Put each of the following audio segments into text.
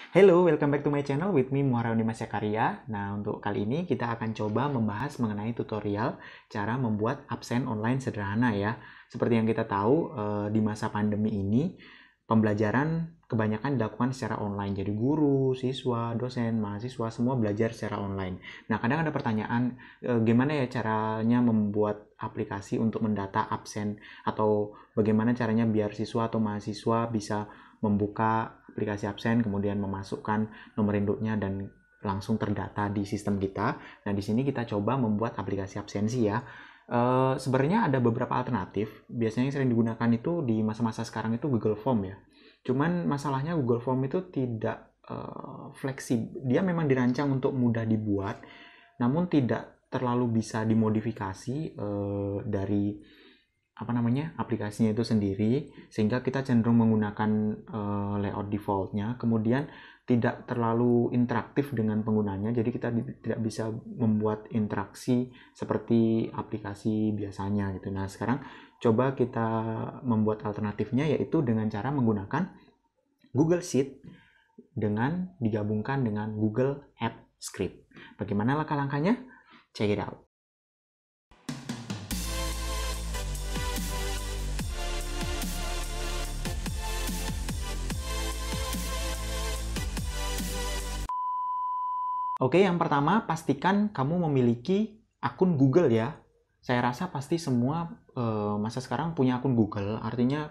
Hello, welcome back to my channel with me Muharrem Dimas Karya. Nah, untuk kali ini kita akan coba membahas mengenai tutorial cara membuat absen online sederhana ya. Seperti yang kita tahu, di masa pandemi ini, pembelajaran kebanyakan dilakukan secara online. Jadi guru, siswa, dosen, mahasiswa semua belajar secara online. Nah, kadang ada pertanyaan, gimana ya caranya membuat aplikasi untuk mendata absen, atau bagaimana caranya biar siswa atau mahasiswa bisa membuka aplikasi absen, kemudian memasukkan nomor induknya dan langsung terdata di sistem kita. Nah, di sini kita coba membuat aplikasi absensi ya. Sebenarnya ada beberapa alternatif. Biasanya yang sering digunakan itu di masa-masa sekarang itu Google Form ya. Cuman masalahnya Google Form itu tidak fleksibel. Dia memang dirancang untuk mudah dibuat, namun tidak terlalu bisa dimodifikasi dari aplikasinya itu sendiri, sehingga kita cenderung menggunakan layout defaultnya, kemudian tidak terlalu interaktif dengan penggunanya, jadi kita tidak bisa membuat interaksi seperti aplikasi biasanya gitu. Nah, sekarang coba kita membuat alternatifnya, yaitu dengan cara menggunakan Google Sheet dengan digabungkan dengan Google Apps Script. Bagaimana langkah-langkahnya? Check it out. Oke, yang pertama pastikan kamu memiliki akun Google ya. Saya rasa pasti semua masa sekarang punya akun Google, artinya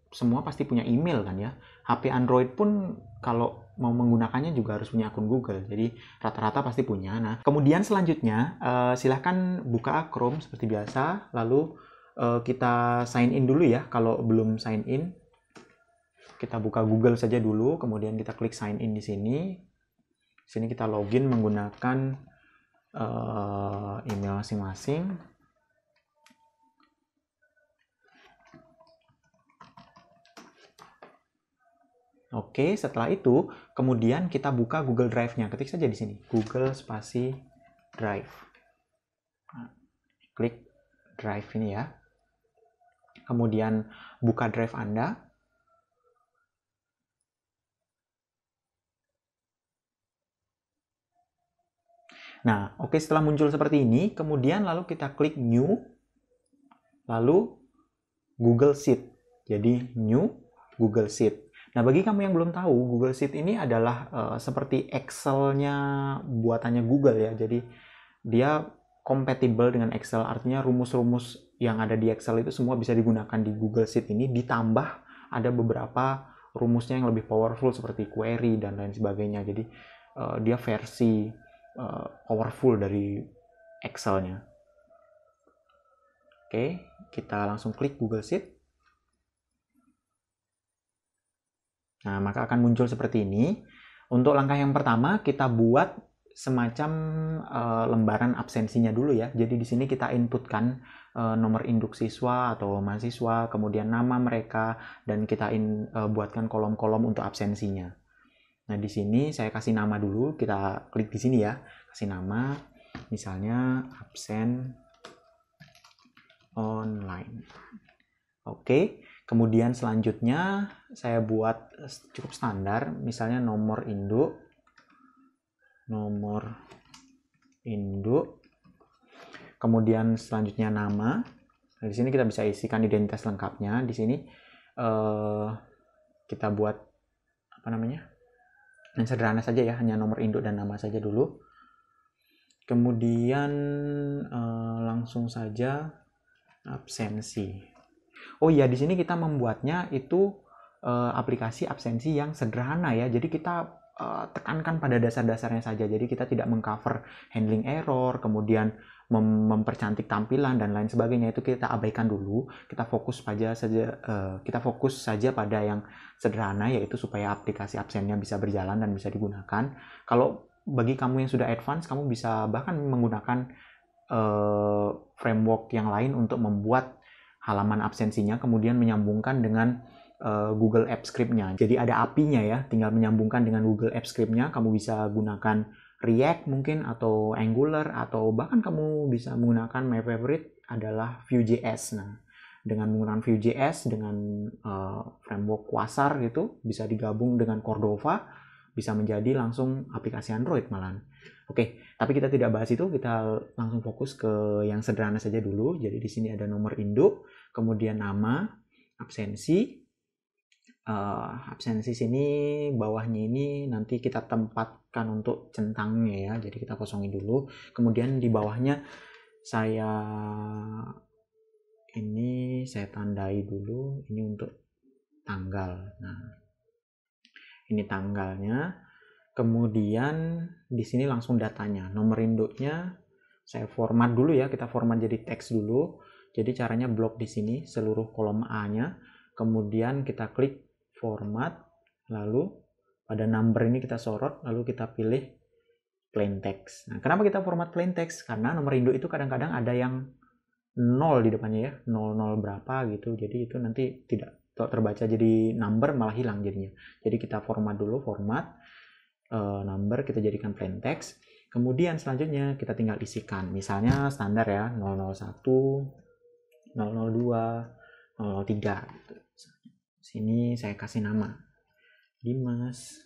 semua pasti punya email kan ya. HP Android pun kalau mau menggunakannya juga harus punya akun Google. Jadi rata-rata pasti punya. Nah, kemudian selanjutnya silahkan buka Chrome seperti biasa. Lalu kita sign in dulu ya. Kalau belum sign in, kita buka Google saja dulu. Kemudian kita klik sign in di sini. Di sini kita login menggunakan email masing-masing. Oke, setelah itu kemudian kita buka Google Drive-nya. Ketik saja di sini, Google spasi Drive. Nah, klik Drive ini ya. Kemudian buka Drive Anda. Nah, oke, setelah muncul seperti ini, kemudian lalu kita klik New, lalu Google Sheet. Jadi New Google Sheet. Nah, bagi kamu yang belum tahu, Google Sheet ini adalah seperti Excel-nya buatannya Google ya. Jadi dia kompatibel dengan Excel, artinya rumus-rumus yang ada di Excel itu semua bisa digunakan di Google Sheet ini, ditambah ada beberapa rumusnya yang lebih powerful seperti query dan lain sebagainya. Jadi dia versi powerful dari Excel-nya. Oke, kita langsung klik Google Sheet. Nah, maka akan muncul seperti ini. Untuk langkah yang pertama, kita buat semacam lembaran absensinya dulu ya. Jadi di sini kita inputkan nomor induk siswa atau mahasiswa, kemudian nama mereka, dan kita buatkan kolom-kolom untuk absensinya. Nah, di sini saya kasih nama dulu. Kita klik di sini ya, kasih nama, misalnya absen online. Oke, kemudian selanjutnya saya buat cukup standar, misalnya nomor induk, kemudian selanjutnya nama. Nah, di sini kita bisa isikan identitas lengkapnya. Di sini kita buat yang sederhana saja ya, hanya nomor induk dan nama saja dulu. Kemudian langsung saja absensi. Oh iya, di sini kita membuatnya itu aplikasi absensi yang sederhana ya. Jadi kita tekankan pada dasar-dasarnya saja. Jadi kita tidak mengcover handling error, kemudian mempercantik tampilan dan lain sebagainya. Itu kita abaikan dulu. Kita fokus saja pada yang sederhana, yaitu supaya aplikasi absennya bisa berjalan dan bisa digunakan. Kalau bagi kamu yang sudah advance, kamu bisa bahkan menggunakan framework yang lain untuk membuat halaman absensinya, kemudian menyambungkan dengan Google Apps Script-nya. Jadi ada API-nya ya, tinggal menyambungkan dengan Google Apps Script-nya. Kamu bisa gunakan React mungkin, atau Angular, atau bahkan kamu bisa menggunakan my favorite adalah Vue.js. Nah, dengan menggunakan Vue.js dengan framework Quasar gitu, bisa digabung dengan Cordova, bisa menjadi langsung aplikasi Android malahan. Oke, tapi kita tidak bahas itu, kita langsung fokus ke yang sederhana saja dulu. Jadi di sini ada nomor induk, kemudian nama, absensi. Absensi sini bawahnya ini nanti kita tempatkan untuk centangnya ya. Jadi kita kosongin dulu. Kemudian di bawahnya saya tandai dulu ini untuk tanggal. Nah, ini tanggalnya. Kemudian di sini langsung datanya. Nomor induknya saya format dulu ya. Kita format jadi teks dulu. Jadi caranya blok di sini seluruh kolom A-nya. Kemudian kita klik format, lalu pada number ini kita sorot, lalu kita pilih plain text. Nah, kenapa kita format plain text? Karena nomor induk itu kadang-kadang ada yang 0 di depannya ya, 00 berapa gitu. Jadi itu nanti tidak terbaca jadi number, malah hilang jadinya. Jadi kita format dulu, format number kita jadikan plain text. Kemudian selanjutnya kita tinggal isikan. Misalnya standar ya, 001, 002, 003 gitu. Sini saya kasih nama Dimas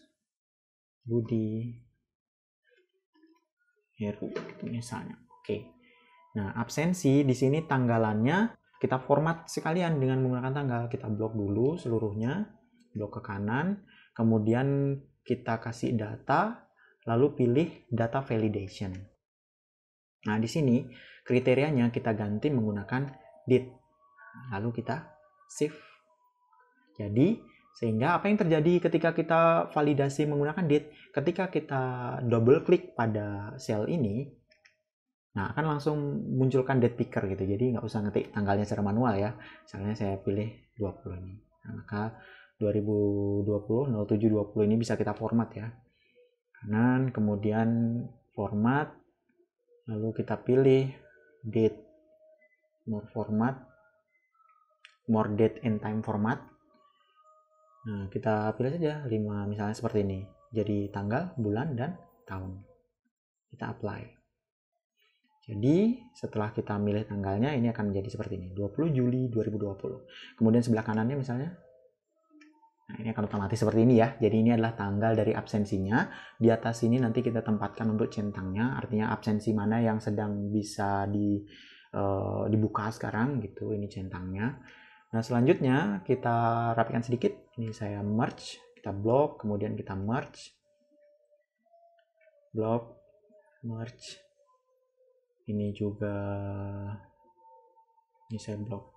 Budi Heru gitu misalnya. Oke. Nah, absensi di sini tanggalannya kita format sekalian dengan menggunakan tanggal. Kita blok dulu seluruhnya, blok ke kanan, kemudian kita kasih data, lalu pilih data validation. Nah, di sini kriterianya kita ganti menggunakan date. Lalu kita save. Jadi, sehingga apa yang terjadi ketika kita validasi menggunakan date? Ketika kita double klik pada sel ini, nah akan langsung munculkan date picker gitu. Jadi nggak usah ngetik tanggalnya secara manual ya. Misalnya saya pilih 20 ini. Nah, maka 2020 0720 ini bisa kita format ya. Kanan, kemudian format, lalu kita pilih date, more format, more date and time format. Nah, kita pilih saja 5 misalnya seperti ini. Jadi tanggal, bulan, dan tahun. Kita apply. Jadi setelah kita milih tanggalnya, ini akan menjadi seperti ini. 20 Juli 2020. Kemudian sebelah kanannya misalnya. Nah, ini akan otomatis seperti ini ya. Jadi ini adalah tanggal dari absensinya. Di atas ini nanti kita tempatkan untuk centangnya. Artinya absensi mana yang sedang bisa dibuka sekarang gitu. Ini centangnya. Nah, selanjutnya kita rapikan sedikit. Ini saya merge, kita blok, kemudian kita merge. Blok, merge. Ini juga ini saya blok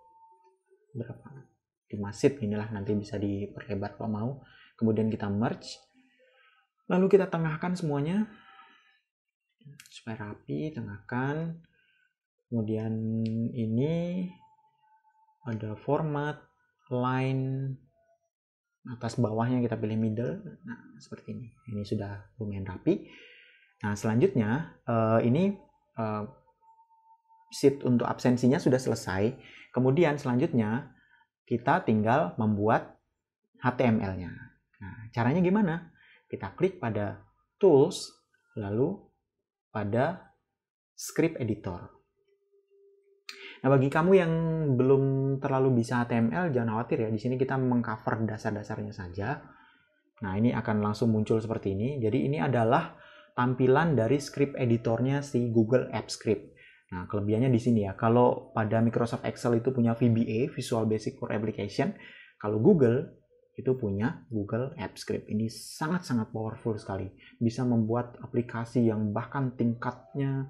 berapa? 5 sheet inilah, nanti bisa diperlebar kalau mau. Kemudian kita merge. Lalu kita tengahkan semuanya supaya rapi, tengahkan. Kemudian ini ada format, line, atas bawahnya kita pilih middle. Nah, seperti ini. Ini sudah lumayan rapi. Nah, selanjutnya ini sheet untuk absensinya sudah selesai. Kemudian selanjutnya kita tinggal membuat HTML-nya. Nah, caranya gimana? Kita klik pada Tools, lalu pada Script Editor. Nah, bagi kamu yang belum terlalu bisa HTML, jangan khawatir ya. Di sini kita mengcover dasar-dasarnya saja. Nah, ini akan langsung muncul seperti ini. Jadi ini adalah tampilan dari script editornya si Google Apps Script. Nah, kelebihannya di sini ya. Kalau pada Microsoft Excel itu punya VBA, Visual Basic for Application. Kalau Google itu punya Google Apps Script. Ini sangat-sangat powerful sekali. Bisa membuat aplikasi yang bahkan tingkatnya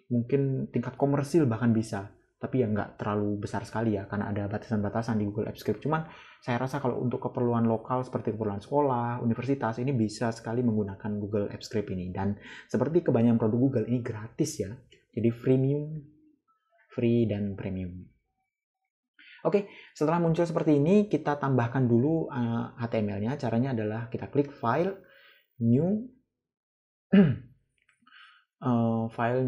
mungkin tingkat komersil bahkan bisa. Tapi ya nggak terlalu besar sekali ya, karena ada batasan-batasan di Google Apps Script. Cuman saya rasa kalau untuk keperluan lokal seperti keperluan sekolah, universitas, ini bisa sekali menggunakan Google Apps Script ini. Dan seperti kebanyakan produk Google, ini gratis ya. Jadi freemium, free, dan premium. Oke, setelah muncul seperti ini, kita tambahkan dulu HTML-nya. Caranya adalah kita klik File, New, File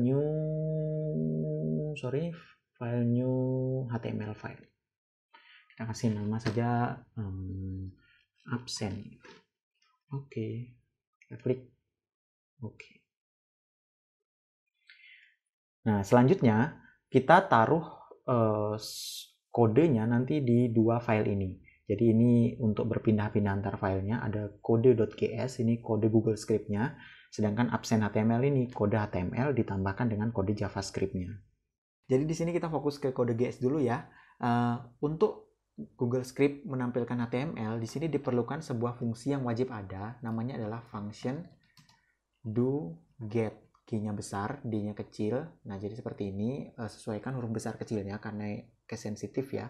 New HTML file. Kita kasih nama saja absen. Oke. Kita klik oke. Nah, selanjutnya kita taruh kodenya nanti di dua file ini. Jadi ini untuk berpindah-pindah antar filenya ada kode.gs, ini kode Google Script-nya, sedangkan absen HTML ini kode HTML ditambahkan dengan kode JavaScript-nya. Jadi di sini kita fokus ke kode GS dulu ya. Untuk Google Script menampilkan HTML, di sini diperlukan sebuah fungsi yang wajib ada, namanya adalah function doGet. G-nya besar, D-nya kecil. Nah, jadi seperti ini, sesuaikan huruf besar kecilnya karena case sensitif ya.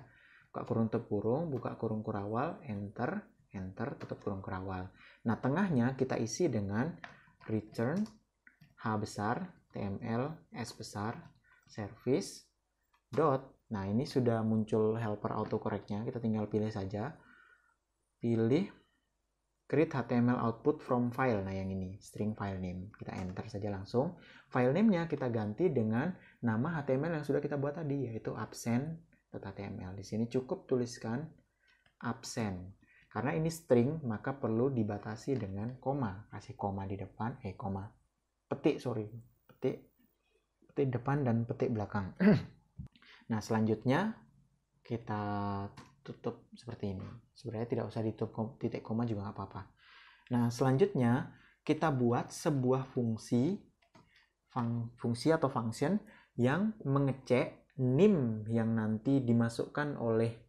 Buka kurung tutup kurung, buka kurung kurawal, enter, enter, tutup kurung kurawal. Nah, tengahnya kita isi dengan return H besar, TML, S besar, service, dot. Nah, ini sudah muncul helper autocorrect-nya, kita tinggal pilih saja. Pilih create HTML output from file. Nah, yang ini, string file name. Kita enter saja langsung. File name-nya kita ganti dengan nama HTML yang sudah kita buat tadi, yaitu absen.html. Di sini cukup tuliskan absen. Karena ini string, maka perlu dibatasi dengan koma. Kasih koma di depan, koma. Petik depan dan petik belakang. Nah, selanjutnya kita tutup seperti ini. Sebenarnya tidak usah ditutup titik koma juga nggak apa-apa. Nah, selanjutnya kita buat sebuah fungsi atau function yang mengecek NIM yang nanti dimasukkan oleh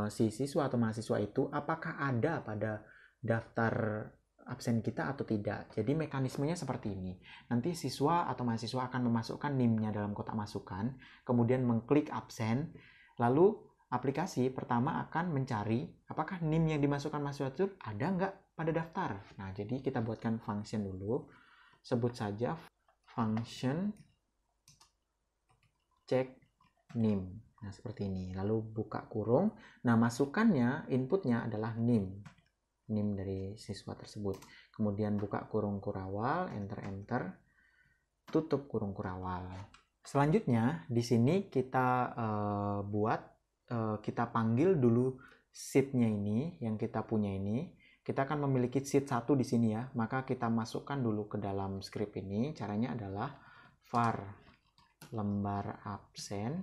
si siswa atau mahasiswa itu apakah ada pada daftar absen kita atau tidak. Jadi mekanismenya seperti ini. Nanti siswa atau mahasiswa akan memasukkan NIM-nya dalam kotak masukan, kemudian mengklik absen, lalu aplikasi pertama akan mencari apakah NIM yang dimasukkan mahasiswa itu ada nggak pada daftar. Nah, jadi kita buatkan function dulu. Sebut saja function check NIM. Nah, seperti ini. Lalu buka kurung. Nah, masukannya, inputnya adalah NIM dari siswa tersebut. Kemudian buka kurung kurawal, enter, tutup kurung kurawal. Selanjutnya, di sini kita kita panggil dulu sheet-nya ini, yang kita punya ini. Kita akan memiliki sheet 1 di sini ya, maka kita masukkan dulu ke dalam script ini. Caranya adalah var lembar absen.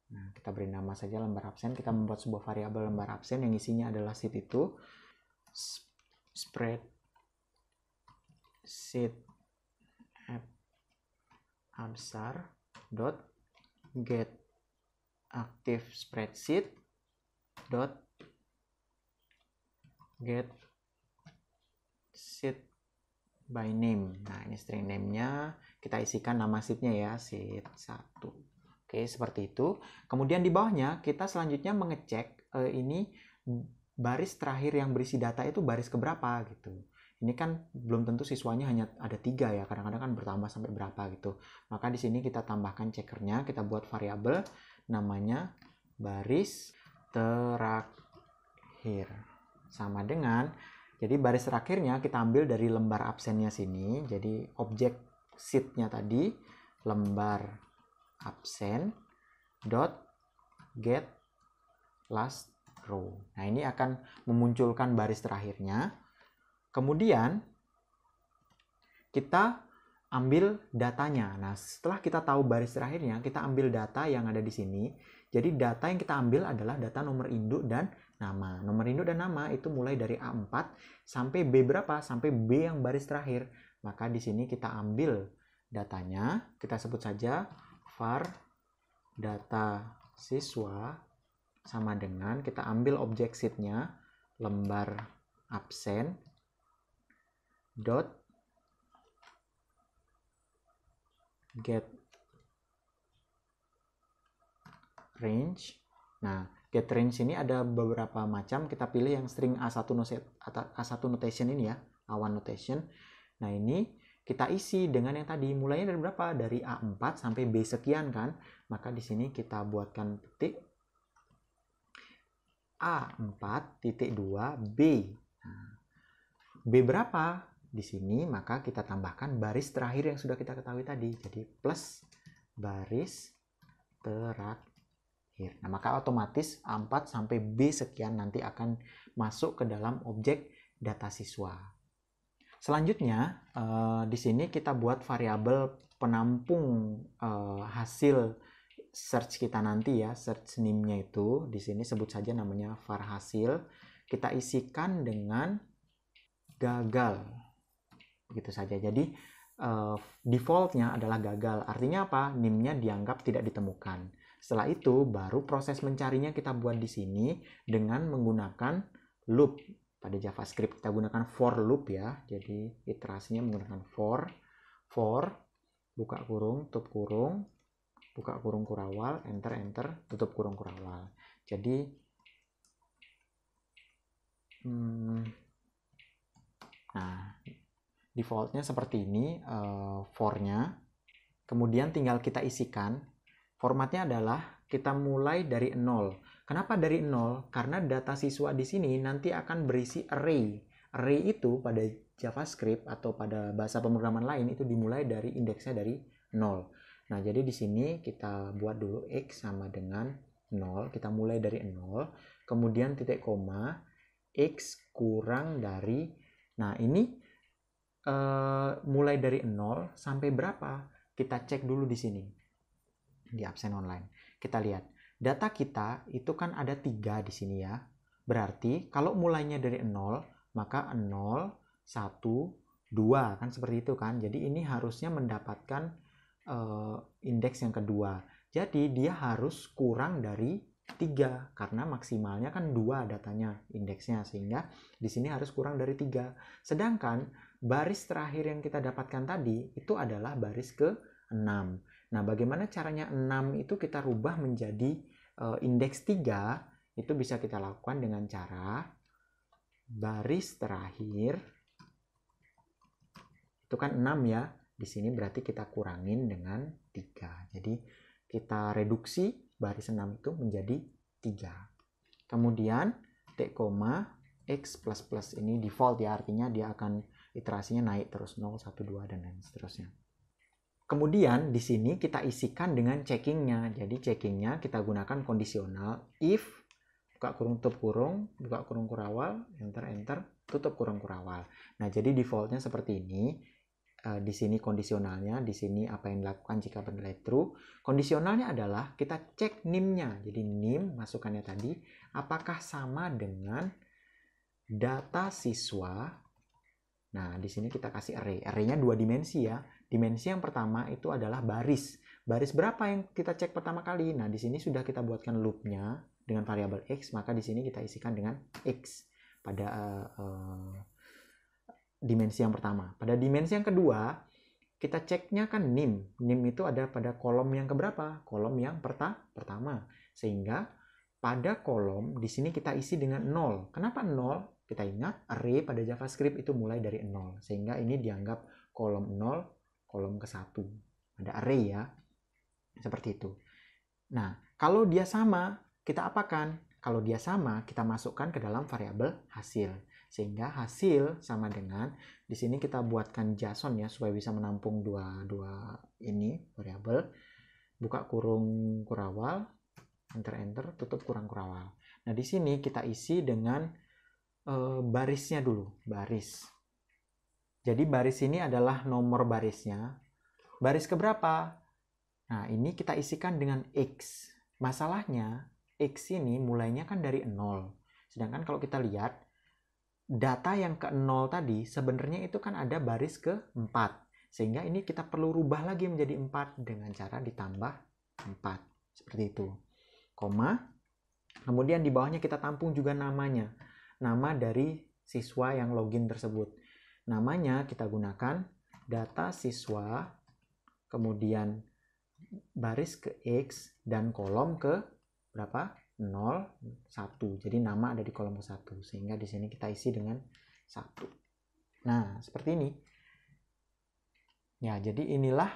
Nah, kita beri nama saja lembar absen. Kita membuat sebuah variabel lembar absen yang isinya adalah sheet itu. Spread sheet absar dot get active spreadsheet dot get sheet by name. Nah, ini string name-nya kita isikan nama sheet-nya ya, sheet 1. Oke, seperti itu. Kemudian di bawahnya kita selanjutnya mengecek ini baris terakhir yang berisi data itu baris keberapa gitu. Ini kan belum tentu siswanya hanya ada 3 ya, kadang-kadang kan bertambah sampai berapa gitu. Maka di sini kita tambahkan checkernya, kita buat variabel namanya baris terakhir. Sama dengan, jadi baris terakhirnya kita ambil dari lembar absennya sini. Jadi objek sheet-nya tadi lembar absen dot get last row. Nah, ini akan memunculkan baris terakhirnya. Kemudian kita ambil datanya. Nah, setelah kita tahu baris terakhirnya, kita ambil data yang ada di sini. Jadi data yang kita ambil adalah data nomor induk dan nama. Nomor induk dan nama itu mulai dari A4 sampai B berapa? Sampai B yang baris terakhir. Maka di sini kita ambil datanya. Kita sebut saja var data siswa sama dengan kita ambil objek sheet-nya lembar absen dot get range. Nah, get range ini ada beberapa macam. Kita pilih yang string A1 notation ini ya, A1 notation. Nah, ini kita isi dengan yang tadi. Mulainya dari berapa? Dari A4 sampai B sekian kan. Maka di sini kita buatkan petik A4.2 B. Nah, B berapa? Di sini maka kita tambahkan baris terakhir yang sudah kita ketahui tadi. Jadi plus baris terakhir. Nah, maka otomatis A4 sampai B sekian nanti akan masuk ke dalam objek data siswa. Selanjutnya di sini kita buat variabel penampung hasil search kita nanti ya, search name-nya itu di sini sebut saja namanya var hasil. Kita isikan dengan gagal. Gitu saja. Jadi defaultnya adalah gagal. Artinya apa? NIM-nya dianggap tidak ditemukan. Setelah itu baru proses mencarinya kita buat di sini dengan menggunakan loop. Pada JavaScript kita gunakan for loop ya. Jadi iterasinya menggunakan for buka kurung, tutup kurung, buka kurung kurawal, enter, tutup kurung kurawal. Jadi nah, defaultnya seperti ini for-nya. Kemudian tinggal kita isikan. Formatnya adalah kita mulai dari 0. Kenapa dari 0? Karena data siswa di sini nanti akan berisi array. Array itu pada JavaScript atau pada bahasa pemrograman lain itu dimulai dari indeksnya dari 0. Nah, jadi di sini kita buat dulu X sama dengan 0. Kita mulai dari 0. Kemudian titik koma, X kurang dari. Nah, ini mulai dari 0 sampai berapa? Kita cek dulu di sini. Di absen online. Kita lihat. Data kita itu kan ada 3 di sini ya. Berarti kalau mulainya dari 0, maka 0, 1, 2. Kan seperti itu kan. Jadi ini harusnya mendapatkan indeks yang kedua. Jadi dia harus kurang dari 3. Karena maksimalnya kan 2 datanya, indeksnya. Sehingga di sini harus kurang dari 3. Sedangkan baris terakhir yang kita dapatkan tadi itu adalah baris ke-6. Nah, bagaimana caranya 6 itu kita rubah menjadi indeks 3? Itu bisa kita lakukan dengan cara baris terakhir itu kan 6 ya. Di sini berarti kita kurangin dengan 3. Jadi kita reduksi baris 6 itu menjadi 3. Kemudian titik koma X++ ini default ya, artinya dia akan iterasinya naik terus 0, 1, 2 dan lain seterusnya. Kemudian di sini kita isikan dengan checkingnya. Jadi checkingnya kita gunakan kondisional if buka kurung tutup kurung, buka kurung kurawal, enter, tutup kurung kurawal. Nah, jadi defaultnya seperti ini. Di sini kondisionalnya, di sini apa yang dilakukan jika bernilai true. Kondisionalnya adalah kita cek NIM-nya. Jadi NIM masukannya tadi apakah sama dengan data siswa. Nah, di sini kita kasih array. Array-nya 2 dimensi ya. Dimensi yang pertama itu adalah baris. Baris berapa yang kita cek pertama kali? Nah, di sini sudah kita buatkan loop-nya dengan variabel X, maka di sini kita isikan dengan X pada dimensi yang pertama. Pada dimensi yang kedua, kita ceknya kan NIM. NIM itu ada pada kolom yang keberapa? Kolom yang pertama. Sehingga pada kolom di sini kita isi dengan 0. Kenapa 0? Kita ingat array pada JavaScript itu mulai dari 0. Sehingga ini dianggap kolom 0, kolom ke-1. Ada array ya. Seperti itu. Nah, kalau dia sama, kita apakan? Kalau dia sama, kita masukkan ke dalam variabel hasil. Sehingga hasil sama dengan, di sini kita buatkan JSON ya, supaya bisa menampung dua ini variabel. Buka kurung kurawal, enter, tutup kurung kurawal. Nah, di sini kita isi dengan barisnya dulu, baris. Jadi baris ini adalah nomor barisnya. Baris keberapa? Nah, ini kita isikan dengan X. Masalahnya, X ini mulainya kan dari 0. Sedangkan kalau kita lihat, data yang ke-0 tadi, sebenarnya itu kan ada baris ke-4. Sehingga ini kita perlu rubah lagi menjadi 4 dengan cara ditambah 4. Seperti itu. Koma. Kemudian di bawahnya kita tampung juga namanya. Nama dari siswa yang login tersebut. Namanya kita gunakan data siswa, kemudian baris ke X, dan kolom ke berapa? 0, 1. Jadi nama ada di kolom ke-1. Sehingga di sini kita isi dengan 1. Nah, seperti ini. Ya, jadi inilah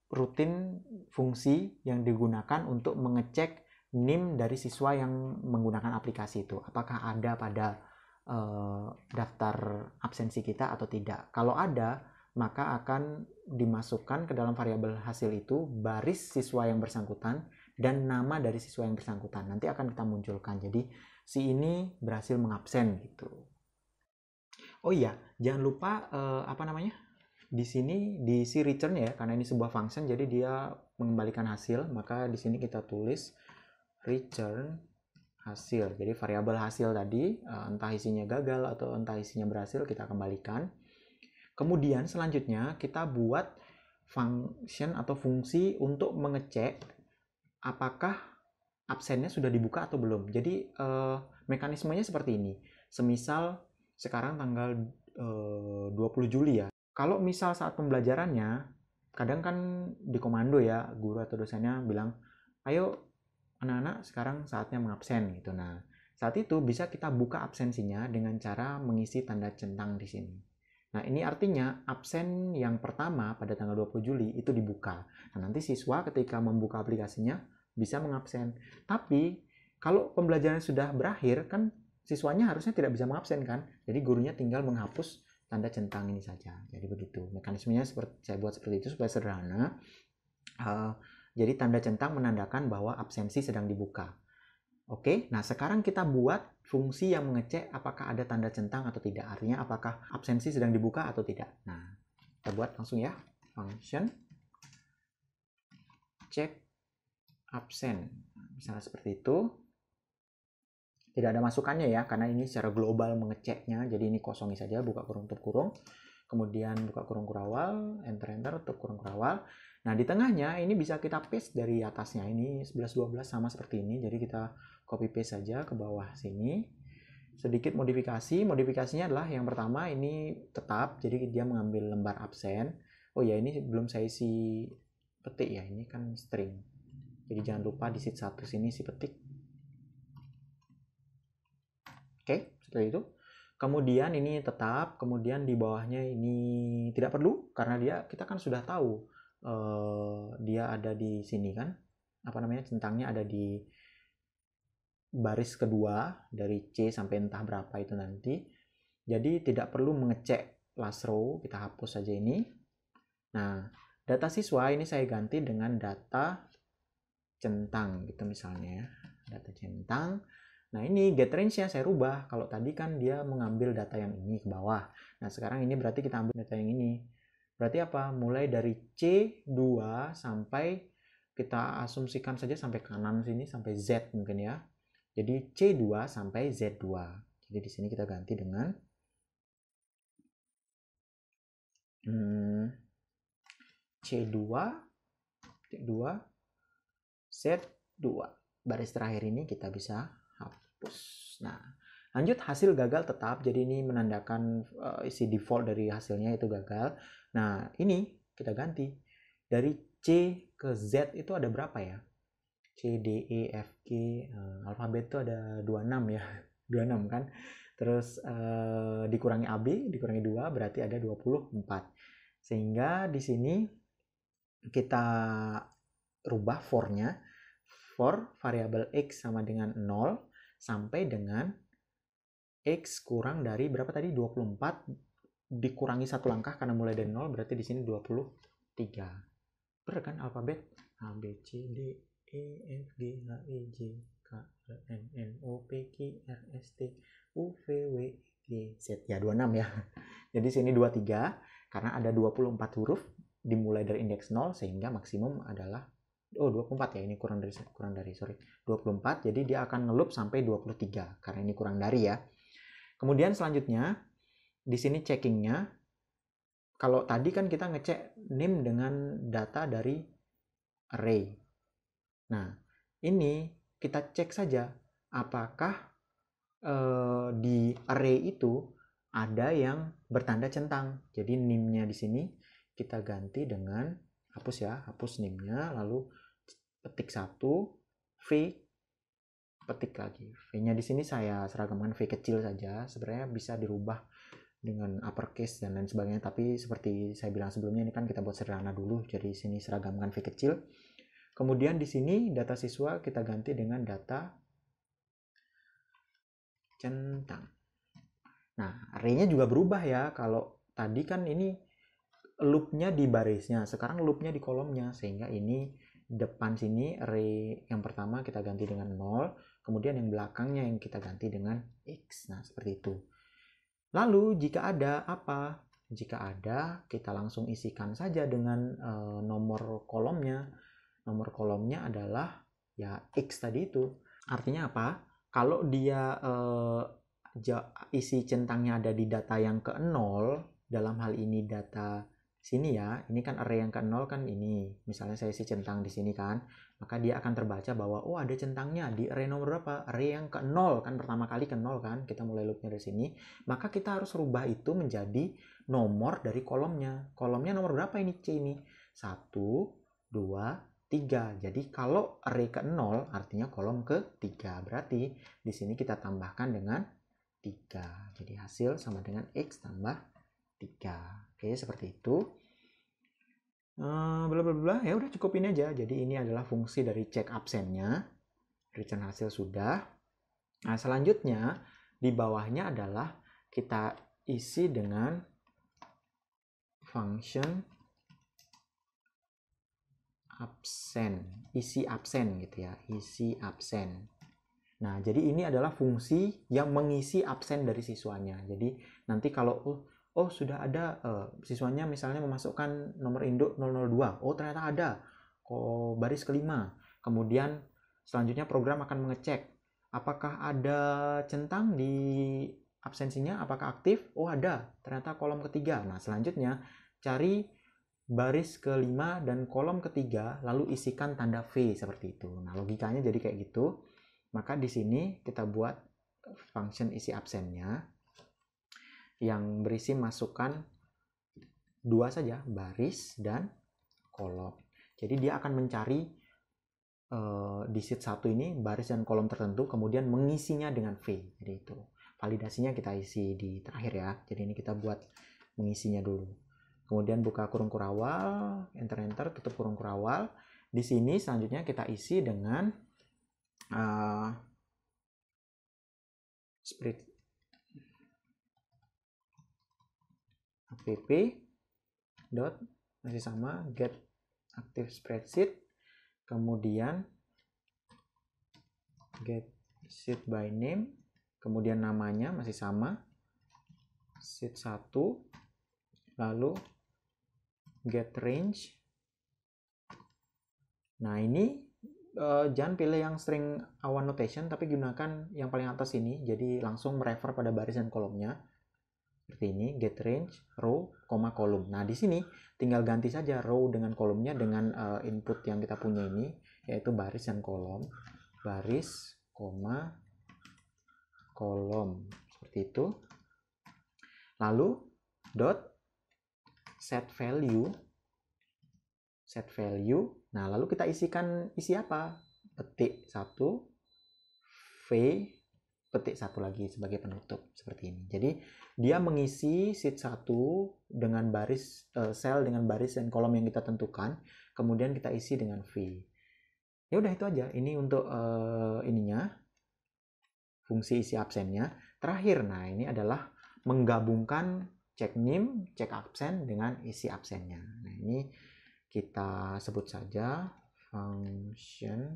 rutin fungsi yang digunakan untuk mengecek NIM dari siswa yang menggunakan aplikasi itu. Apakah ada pada daftar absensi kita atau tidak. Kalau ada, maka akan dimasukkan ke dalam variabel hasil itu baris siswa yang bersangkutan dan nama dari siswa yang bersangkutan. Nanti akan kita munculkan. Jadi si ini berhasil mengabsen gitu. Oh iya, jangan lupa di sini diisi return ya, karena ini sebuah function jadi dia mengembalikan hasil, maka di sini kita tulis return hasil. Jadi variabel hasil tadi entah isinya gagal atau entah isinya berhasil kita kembalikan. Kemudian selanjutnya kita buat function atau fungsi untuk mengecek apakah absennya sudah dibuka atau belum. Jadi mekanismenya seperti ini. Semisal sekarang tanggal 20 Juli ya. Kalau misal saat pembelajarannya, kadang kan di komando ya, guru atau dosennya bilang, ayo anak-anak sekarang saatnya mengabsen gitu. Nah, saat itu bisa kita buka absensinya dengan cara mengisi tanda centang di sini. Nah, ini artinya absen yang pertama pada tanggal 20 Juli itu dibuka. Nah, nanti siswa ketika membuka aplikasinya bisa mengabsen. Tapi kalau pembelajaran sudah berakhir kan siswanya harusnya tidak bisa mengabsen kan. Jadi gurunya tinggal menghapus tanda centang ini saja. Jadi begitu. Mekanismenya saya buat seperti itu supaya sederhana. Jadi tanda centang menandakan bahwa absensi sedang dibuka. Oke, nah sekarang kita buat fungsi yang mengecek apakah ada tanda centang atau tidak. Artinya apakah absensi sedang dibuka atau tidak. Nah, kita buat langsung ya. Function check absen. Misalnya seperti itu. Tidak ada masukannya ya, karena ini secara global mengeceknya. Jadi ini kosongi saja, buka kurung tutup kurung. Kemudian buka kurung kurawal, enter tutup kurung kurawal. Nah, di tengahnya ini bisa kita paste dari atasnya. Ini 11-12 sama seperti ini. Jadi kita copy paste saja ke bawah sini. Sedikit modifikasi. Modifikasinya adalah yang pertama ini tetap. Jadi dia mengambil lembar absen. Oh ya, ini belum saya isi petik ya. Ini kan string. Jadi jangan lupa di sheet 1 sini isi petik. Oke, seperti itu. Kemudian ini tetap, kemudian di bawahnya ini tidak perlu karena kita kan sudah tahu dia ada di sini kan. Apa namanya? Centangnya ada di baris kedua dari C sampai entah berapa itu nanti. Jadi tidak perlu mengecek last row, kita hapus saja ini. Nah, data siswa ini saya ganti dengan data centang gitu misalnya ya. Data centang. Nah, ini get range-nya saya rubah. Kalau tadi kan dia mengambil data yang ini ke bawah. Nah, sekarang ini berarti kita ambil data yang ini. Berarti apa? Mulai dari C2 sampai kita asumsikan saja sampai kanan sini, sampai Z mungkin ya. Jadi C2 sampai Z2. Jadi di sini kita ganti dengan C2, Z2. Baris terakhir ini kita bisa hapus. Nah, lanjut hasil gagal tetap. Jadi ini menandakan isi default dari hasilnya itu gagal. Nah, ini kita ganti. Dari C ke Z itu ada berapa ya? C, D, E, F, G. Alfabet itu ada 26 ya. 26 kan? Terus dikurangi AB, dikurangi 2 berarti ada 24. Sehingga di sini kita rubah for-nya. For variabel X sama dengan 0 sampai dengan X kurang dari berapa tadi? 24 dikurangi satu langkah karena mulai dari 0 berarti di sini 23. Benar kan alfabet? A, B, C, D, E, F, G, H, I, J, K, L, M, N, O, P, Q, R, S, T, U, V, W, G, Z. Ya 26 ya. Jadi sini 23 karena ada 24 huruf dimulai dari indeks 0 sehingga maksimum adalah 24 ya, ini kurang dari 24, jadi dia akan ngeloop sampai 23 karena ini kurang dari ya. Kemudian selanjutnya di sini checkingnya, kalau tadi kan kita ngecek name dengan data dari array. Nah, ini kita cek saja apakah di array itu ada yang bertanda centang. Jadi name-nya di sini kita ganti dengan hapus ya, hapus name-nya, lalu petik 1, V, petik lagi. V-nya di sini saya seragamkan V kecil saja. Sebenarnya bisa dirubah dengan uppercase dan lain sebagainya, tapi seperti saya bilang sebelumnya ini kan kita buat sederhana dulu. Jadi sini seragamkan V kecil. Kemudian di sini data siswa kita ganti dengan data centang. Nah, array-nya juga berubah ya. Kalau tadi kan ini loop-nya di barisnya, sekarang loop-nya di kolomnya, sehingga ini depan sini array yang pertama kita ganti dengan 0, kemudian yang belakangnya yang kita ganti dengan X. Nah, seperti itu. Lalu jika ada apa? Jika ada, kita langsung isikan saja dengan nomor kolomnya. Nomor kolomnya adalah ya X tadi itu. Artinya apa? Kalau dia isi centangnya ada di data yang ke-0, dalam hal ini data sini ya, ini kan array yang ke-0 kan ini. Misalnya saya isi centang di sini kan, maka dia akan terbaca bahwa oh ada centangnya di array nomor berapa? Array yang ke-0 kan, pertama kali ke-0 kan, kita mulai loopnya dari sini. Maka kita harus rubah itu menjadi nomor dari kolomnya. Kolomnya nomor berapa ini C ini? 1, 2, 3. Jadi kalau array ke-0 artinya kolom ke-3. Berarti di sini kita tambahkan dengan 3. Jadi hasil sama dengan X tambah 3. Oke, seperti itu. Bla bla bla, ya udah cukup ini aja. Jadi ini adalah fungsi dari check absennya. Return hasil sudah. Nah, selanjutnya di bawahnya adalah kita isi dengan function absen, isi absen gitu ya, isi absen. Nah, jadi ini adalah fungsi yang mengisi absen dari siswanya. Jadi nanti kalau sudah ada siswanya misalnya memasukkan nomor induk 002, oh ternyata ada baris kelima. Kemudian selanjutnya program akan mengecek apakah ada centang di absensinya, apakah aktif? Oh ada, ternyata kolom ketiga. Nah, selanjutnya cari baris kelima dan kolom ketiga, lalu isikan tanda V seperti itu. Nah, logikanya jadi kayak gitu. Maka di sini kita buat function isi absennya yang berisi masukan dua saja, baris dan kolom. Jadi dia akan mencari di sheet 1 ini baris dan kolom tertentu, kemudian mengisinya dengan V. Jadi itu validasinya kita isi di terakhir ya. Jadi ini kita buat mengisinya dulu. Kemudian buka kurung kurawal, enter, tutup kurung kurawal. Di sini selanjutnya kita isi dengan spread app dot masih sama get active spreadsheet, kemudian get sheet by name, kemudian namanya masih sama sheet 1, lalu get range. Nah, ini jangan pilih yang string awan notation, tapi gunakan yang paling atas ini, jadi langsung merefer pada baris dan kolomnya. Seperti ini, get range, row, kolom. Nah, di sini tinggal ganti saja row dengan kolomnya dengan input yang kita punya ini, yaitu baris dan kolom. Baris, kolom. Seperti itu. Lalu, dot set value. Nah, lalu kita isi apa? Petik 1, V, petik 1 lagi sebagai penutup seperti ini. Jadi dia mengisi sheet 1 dengan baris sel dengan baris dan kolom yang kita tentukan, kemudian kita isi dengan V. Ya udah itu aja. Ini untuk ininya fungsi isi absennya. Terakhir, nah ini adalah menggabungkan check name, check absen dengan isi absennya. Nah, ini kita sebut saja function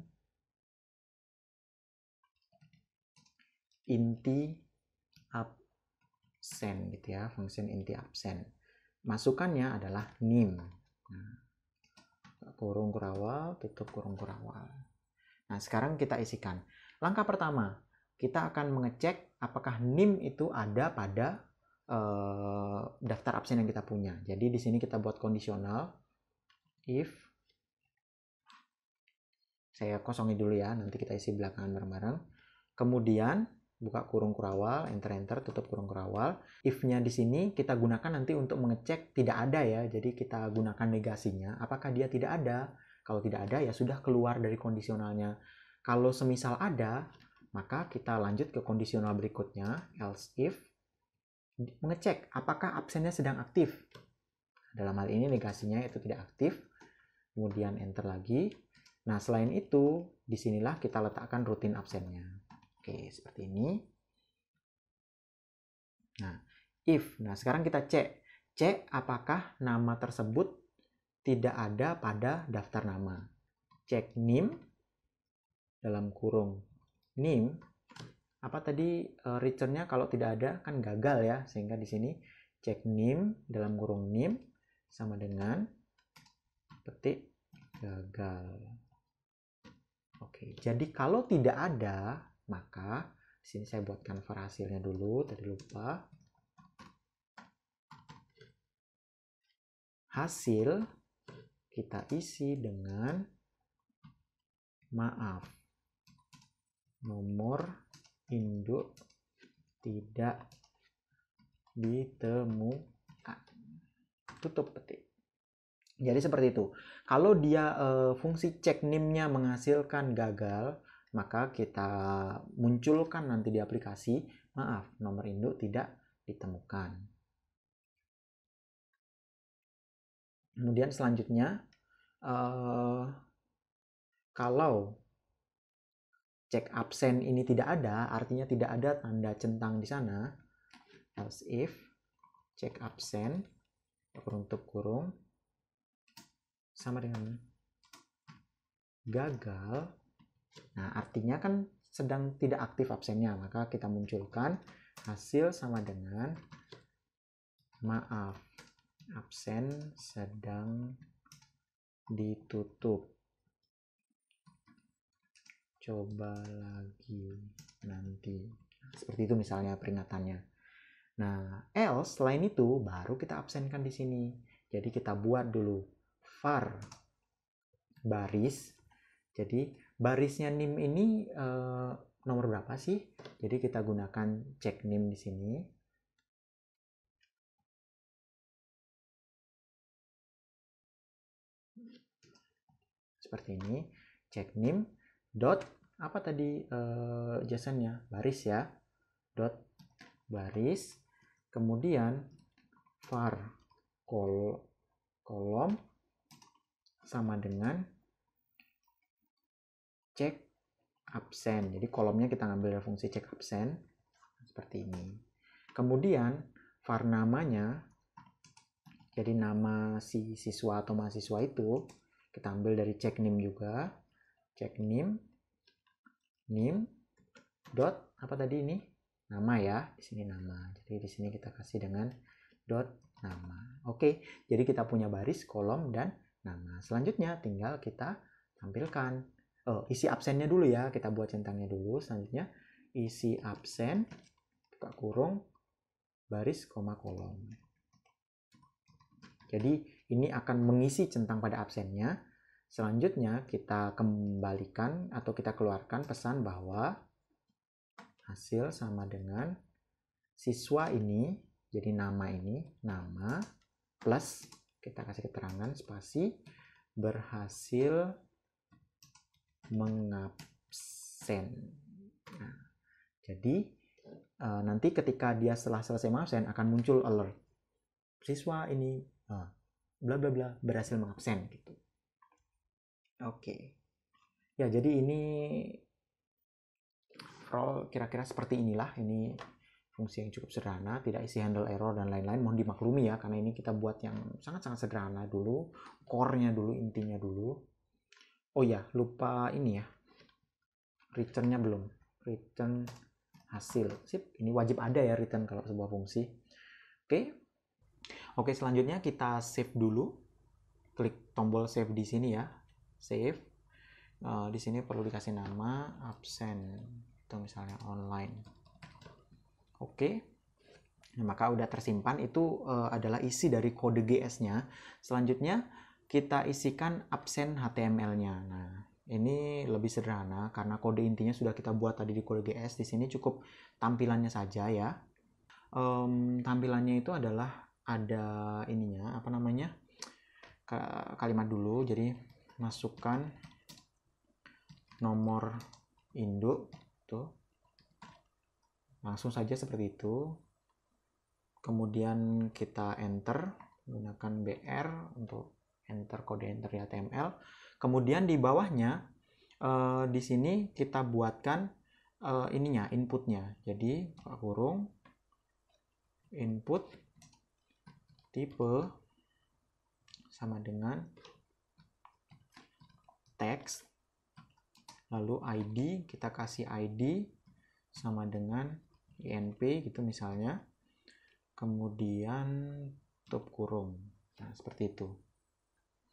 inti absen gitu ya, function inti absen. Masukannya adalah name. Nah, kurung kurawal, tutup kurung kurawal. Nah, sekarang kita isikan. Langkah pertama, kita akan mengecek apakah name itu ada pada daftar absen yang kita punya. Jadi di sini kita buat kondisional if, saya kosongin dulu ya, nanti kita isi belakangan bareng-bareng. Kemudian buka kurung kurawal, enter, tutup kurung kurawal. If-nya di sini kita gunakan nanti untuk mengecek tidak ada ya. Jadi kita gunakan negasinya, apakah dia tidak ada. Kalau tidak ada ya sudah keluar dari kondisionalnya. Kalau semisal ada, maka kita lanjut ke kondisional berikutnya, else if, mengecek apakah absennya sedang aktif. Dalam hal ini negasinya itu tidak aktif. Kemudian enter lagi. Nah, selain itu, disinilah kita letakkan rutin absennya. Oke, seperti ini. Nah, if. Nah, sekarang kita cek apakah nama tersebut tidak ada pada daftar nama. Cek name, dalam kurung name. Apa tadi returnnya kalau tidak ada kan gagal ya, sehingga di sini cek nim dalam kurung nim sama dengan petik gagal. Oke, jadi kalau tidak ada, maka di sini saya buatkan var hasilnya dulu, tadi lupa. Hasil kita isi dengan maaf, nomor induk tidak ditemukan. Tutup petik. Jadi seperti itu. Kalau dia fungsi cek nim-nya menghasilkan gagal, maka kita munculkan nanti di aplikasi, maaf, nomor induk tidak ditemukan. Kemudian selanjutnya, kalau cek absen ini tidak ada, artinya tidak ada tanda centang di sana, else if cek absen tutup kurung sama dengan gagal. Nah, artinya kan sedang tidak aktif absennya, maka kita munculkan hasil sama dengan maaf, absen sedang ditutup. Coba lagi nanti. Seperti itu misalnya peringatannya. Nah, else selain itu baru kita absenkan di sini. Jadi kita buat dulu var baris. Jadi barisnya nim ini nomor berapa sih? Jadi kita gunakan cek nim di sini. Seperti ini, cek nim dot apa tadi JSON-nya? Baris ya. Dot baris. Kemudian var kolom sama dengan cek absen. Jadi kolomnya kita ngambil dari fungsi cek absen seperti ini. Kemudian var namanya, jadi nama si siswa atau mahasiswa itu kita ambil dari cek nim juga. Cek nim dot apa tadi ini? Nama ya, di sini nama. Jadi di sini kita kasih dengan dot nama. Oke, jadi kita punya baris, kolom, dan nama. Selanjutnya tinggal kita tampilkan. Isi absennya dulu ya, kita buat centangnya dulu. Selanjutnya isi absen, buka kurung, baris, koma, kolom. Jadi ini akan mengisi centang pada absennya. Selanjutnya kita kembalikan atau kita keluarkan pesan bahwa hasil sama dengan siswa ini, jadi nama ini, nama plus kita kasih keterangan spasi berhasil mengabsen. Nah, jadi nanti ketika dia setelah selesai mengabsen akan muncul alert. Siswa ini bla bla bla berhasil mengabsen gitu. Oke. Ya, jadi ini kira-kira seperti inilah. Ini fungsi yang cukup sederhana, tidak isi handle error dan lain-lain. Mohon dimaklumi ya, karena ini kita buat yang sangat-sangat sederhana dulu, core-nya dulu, intinya dulu. Oh ya, lupa ini ya, return-nya belum. Return hasil. Sip, ini wajib ada ya return kalau sebuah fungsi. Oke, selanjutnya kita save dulu. Klik tombol save di sini ya. Save. Di sini perlu dikasih nama absen atau misalnya online. Oke. Nah, maka udah tersimpan. Itu adalah isi dari kode GS-nya. Selanjutnya kita isikan absen HTML-nya. Nah, ini lebih sederhana karena kode intinya sudah kita buat tadi di kode GS. Di sini cukup tampilannya saja ya. Tampilannya itu adalah ada ininya, apa namanya? Kalimat dulu. Jadi masukkan nomor induk tuh. Langsung saja seperti itu. Kemudian kita enter, gunakan BR untuk enter kode enter di HTML. Kemudian di bawahnya di sini kita buatkan ininya, inputnya. Jadi kurung input tipe sama dengan teks, lalu ID, kita kasih ID sama dengan INP gitu misalnya. kemudian tutup kurung. Nah, seperti itu.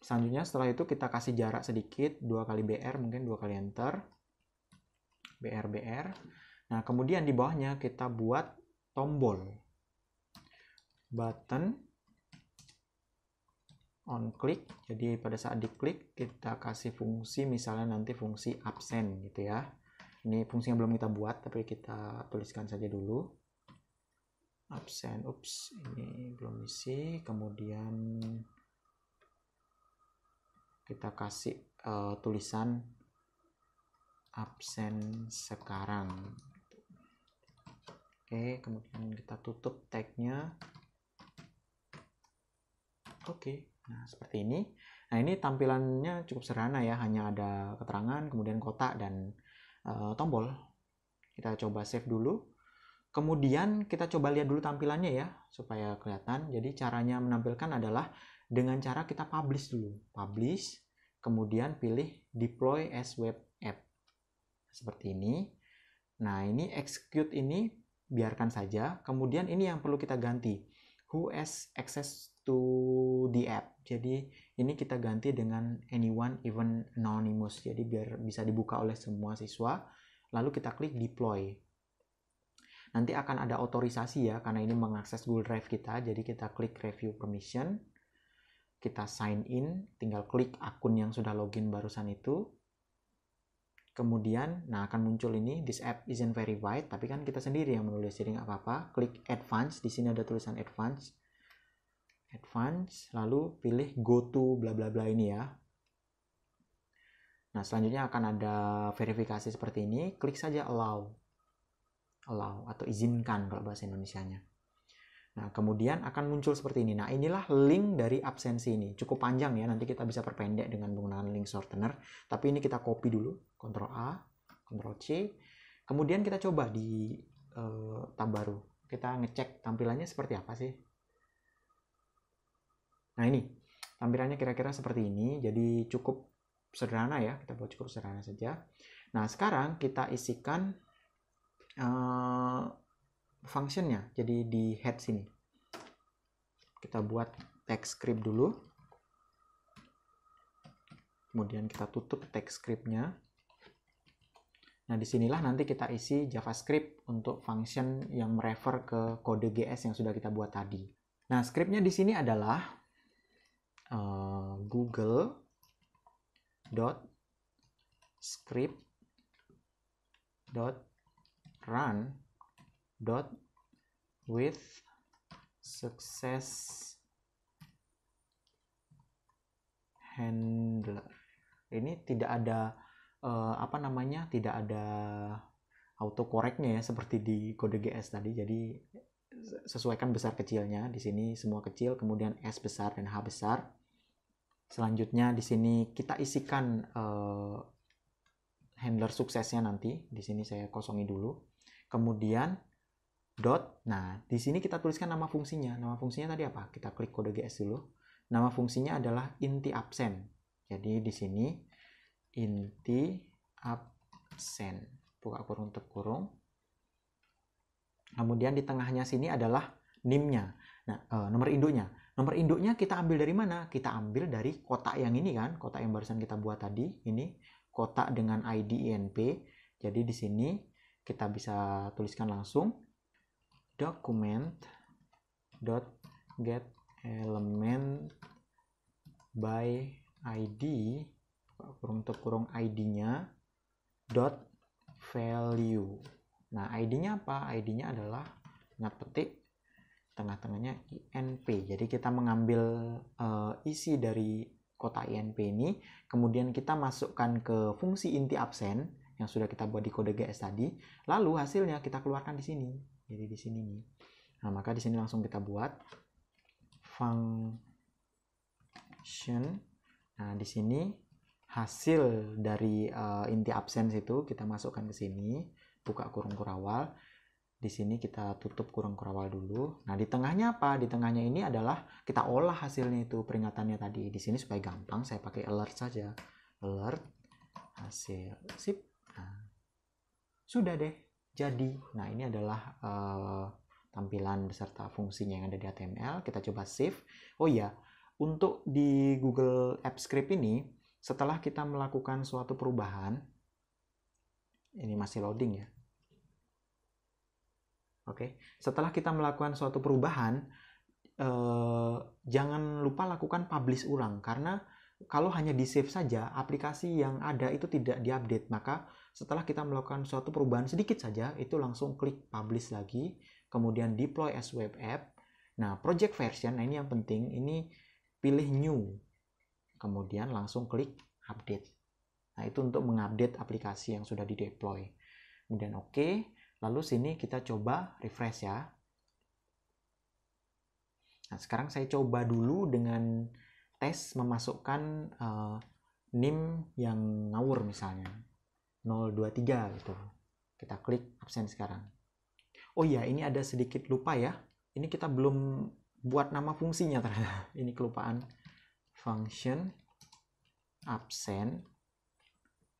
Selanjutnya setelah itu kita kasih jarak sedikit, 2 kali BR, mungkin 2 kali enter. BR. Nah, kemudian di bawahnya kita buat tombol. Button on click. Jadi pada saat diklik kita kasih fungsi, misalnya nanti fungsi absen gitu ya. Ini fungsinya belum kita buat, tapi kita tuliskan saja dulu. Absen, ini belum isi. Kemudian kita kasih tulisan absen sekarang. Oke, kemudian kita tutup tagnya. Oke, nah seperti ini. Nah, ini tampilannya cukup sederhana ya, hanya ada keterangan, kemudian kotak dan tombol. Kita coba save dulu. Kemudian kita coba lihat dulu tampilannya ya, supaya kelihatan. Jadi caranya menampilkan adalah dengan cara kita publish dulu. Publish, kemudian pilih deploy as web app. Seperti ini. Nah, ini execute ini biarkan saja. Kemudian ini yang perlu kita ganti. Who has access to the app. Jadi ini kita ganti dengan anyone even anonymous. Jadi biar bisa dibuka oleh semua siswa. Lalu kita klik deploy. Nanti akan ada otorisasi ya, karena ini mengakses Google Drive kita. Jadi kita klik review permission. Kita sign in, tinggal klik akun yang sudah login barusan itu. Kemudian, nah akan muncul ini, this app isn't verified, tapi kan kita sendiri yang menulis, jadi nggak apa-apa. Klik advance, di sini ada tulisan advance. Advance, lalu pilih go to bla bla bla ini ya. Nah, selanjutnya akan ada verifikasi seperti ini, klik saja allow atau izinkan kalau bahasa Indonesianya. Nah, kemudian akan muncul seperti ini. Nah, inilah link dari absensi ini. Cukup panjang ya, nanti kita bisa perpendek dengan menggunakan link shortener. Tapi ini kita copy dulu, Ctrl A, Ctrl C. Kemudian kita coba di tab baru. Kita ngecek tampilannya seperti apa sih. Nah, ini tampilannya kira-kira seperti ini. Jadi cukup sederhana ya, kita buat cukup sederhana saja. Nah, sekarang kita isikan functionnya. Jadi di head sini kita buat text script dulu, kemudian kita tutup text scriptnya. Nah, disinilah nanti kita isi JavaScript untuk function yang merefer ke kode GS yang sudah kita buat tadi. Nah, scriptnya di sini adalah google.script.run with success handler. Ini tidak ada tidak ada autocorrectnya ya seperti di kode GS tadi. Jadi sesuaikan besar kecilnya. Di sini semua kecil, kemudian S besar dan H besar. Selanjutnya di sini kita isikan handler suksesnya nanti. Di sini saya kosongi dulu. Kemudian dot. Nah, di sini kita tuliskan nama fungsinya. Nama fungsinya tadi apa? Kita klik kode GS dulu. Nama fungsinya adalah inti absen. Jadi di sini inti absen. Buka kurung tutup kurung. Kemudian di tengahnya sini adalah NIM-nya. Nah, nomor induknya. Nomor induknya kita ambil dari mana? Kita ambil dari kotak yang ini kan, kotak yang barusan kita buat tadi. Ini kotak dengan ID INP. Jadi di sini kita bisa tuliskan langsung document.getElement by ID, kurung tutup kurung ID-nya dot value. Nah, ID-nya apa? ID-nya adalah ingat petik tengah-tengahnya INP. Jadi kita mengambil isi dari kotak INP ini, kemudian kita masukkan ke fungsi inti absen yang sudah kita buat di kode GS tadi, lalu hasilnya kita keluarkan di sini. Jadi di sini nih. Nah, maka di sini langsung kita buat function. Nah, di sini hasil dari inti absen itu kita masukkan ke sini, buka kurung kurawal. Di sini kita tutup kurung kurawal dulu. Nah, di tengahnya apa? Di tengahnya ini adalah kita olah hasilnya itu, peringatannya tadi. Di sini supaya gampang saya pakai alert saja. Alert hasil. Sip. Nah, sudah deh. Jadi, nah ini adalah tampilan beserta fungsinya yang ada di HTML. Kita coba save. Oh iya, untuk di Google Apps Script ini, setelah kita melakukan suatu perubahan, ini masih loading ya. Oke, setelah kita melakukan suatu perubahan, jangan lupa lakukan publish ulang, karena kalau hanya di save saja, aplikasi yang ada itu tidak diupdate. Maka setelah kita melakukan suatu perubahan sedikit saja, itu langsung klik publish lagi, kemudian deploy as web app. Nah, project version, nah ini yang penting, ini pilih new, kemudian langsung klik update. Nah, itu untuk mengupdate aplikasi yang sudah di-deploy. Kemudian oke. Lalu sini kita coba refresh ya. Nah, sekarang saya coba dulu dengan tes memasukkan NIM yang ngawur misalnya. 023 gitu. Kita klik absen sekarang. Oh iya, ini ada sedikit lupa ya. Ini kita belum buat nama fungsinya ternyata. Ini kelupaan. Function absen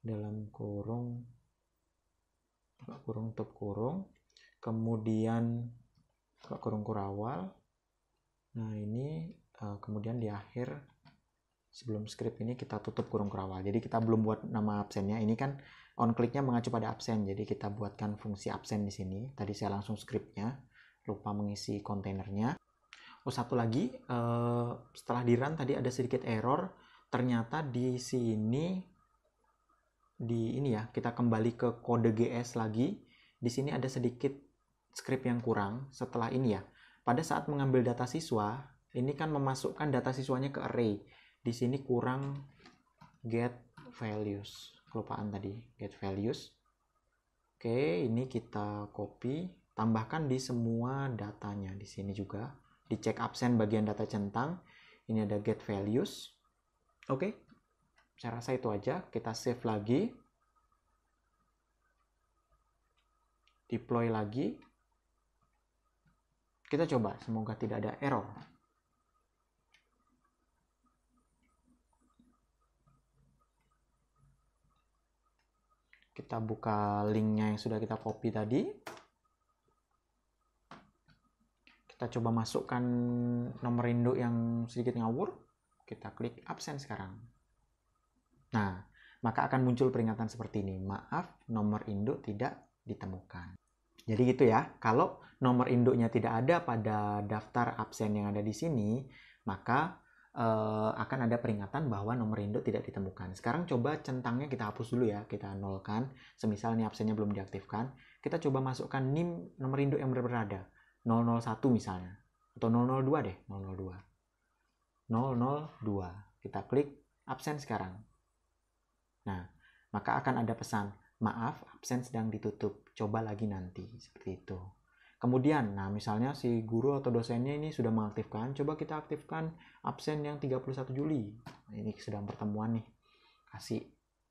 dalam kurung tutup kurung, kemudian kurung kurawal. Nah, ini kemudian di akhir sebelum script ini kita tutup kurung kurawal. Jadi kita belum buat nama absennya. Ini kan on click-nya mengacu pada absen. Jadi kita buatkan fungsi absen di sini. Tadi saya langsung script-nya, lupa mengisi kontainernya. Oh, satu lagi, setelah di run tadi ada sedikit error. Ternyata di sini ini ya, kita kembali ke kode GS lagi. Di sini ada sedikit script yang kurang. Setelah ini ya, pada saat mengambil data siswa, ini kan memasukkan data siswanya ke array. Di sini kurang get values. Kelupaan tadi, get values. Oke, ini kita copy, tambahkan di semua datanya. Di sini juga dicek absen bagian data centang. Ini ada get values. Oke. Saya rasa itu aja. Kita save lagi. Deploy lagi. Kita coba. Semoga tidak ada error. Kita buka linknya yang sudah kita copy tadi. Kita coba masukkan nomor induk yang sedikit ngawur. Kita klik absen sekarang. Nah, maka akan muncul peringatan seperti ini. Maaf, nomor induk tidak ditemukan. Jadi gitu ya, kalau nomor induknya tidak ada pada daftar absen yang ada di sini, maka akan ada peringatan bahwa nomor induk tidak ditemukan. Sekarang coba centangnya kita hapus dulu ya, kita nolkan. Semisal ini absennya belum diaktifkan, kita coba masukkan NIM nomor induk yang benar-benar ada. 001 misalnya, atau 002 deh, 002. 002. Kita klik absen sekarang. Nah, maka akan ada pesan, maaf, absen sedang ditutup, coba lagi nanti, seperti itu. Kemudian, nah misalnya si guru atau dosennya ini sudah mengaktifkan, coba kita aktifkan absen yang 31 Juli. Nah, ini sedang pertemuan nih. Kasih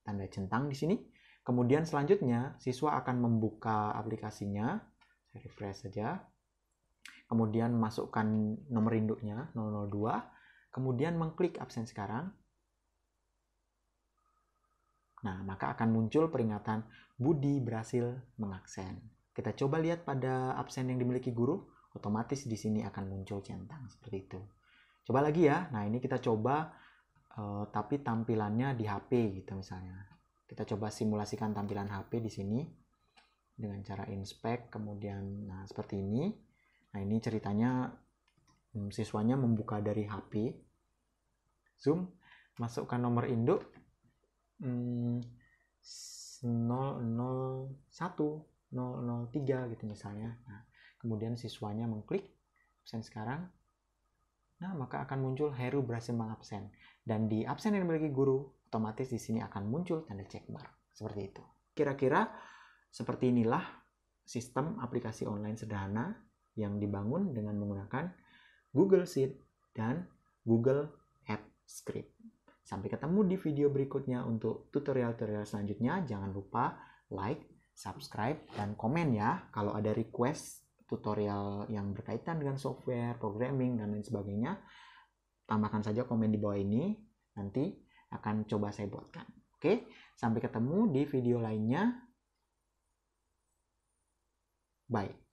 tanda centang di sini. Kemudian selanjutnya, siswa akan membuka aplikasinya. Saya refresh saja. Kemudian masukkan nomor induknya, 002. Kemudian mengklik absen sekarang. Nah, maka akan muncul peringatan Budi berhasil mengaksen. Kita coba lihat pada absen yang dimiliki guru, otomatis di sini akan muncul centang seperti itu. Coba lagi ya. Nah, ini kita coba tapi tampilannya di HP gitu misalnya. Kita coba simulasikan tampilan HP di sini dengan cara inspect, kemudian nah seperti ini. Nah, ini ceritanya siswanya membuka dari HP. Zoom, masukkan nomor induk 001, 003 gitu misalnya. Nah, kemudian siswanya mengklik absen sekarang. Nah, maka akan muncul Heru berhasil mengabsen. Dan di absen yang dimiliki guru, otomatis di sini akan muncul tanda check mark. Seperti itu. Kira-kira seperti inilah sistem aplikasi online sederhana yang dibangun dengan menggunakan Google Sheet dan Google Apps Script. Sampai ketemu di video berikutnya untuk tutorial-tutorial selanjutnya. Jangan lupa like, subscribe, dan komen ya. Kalau ada request tutorial yang berkaitan dengan software, programming, dan lain sebagainya, tambahkan saja komen di bawah ini. Nanti akan coba saya buatkan. Oke, sampai ketemu di video lainnya. Bye.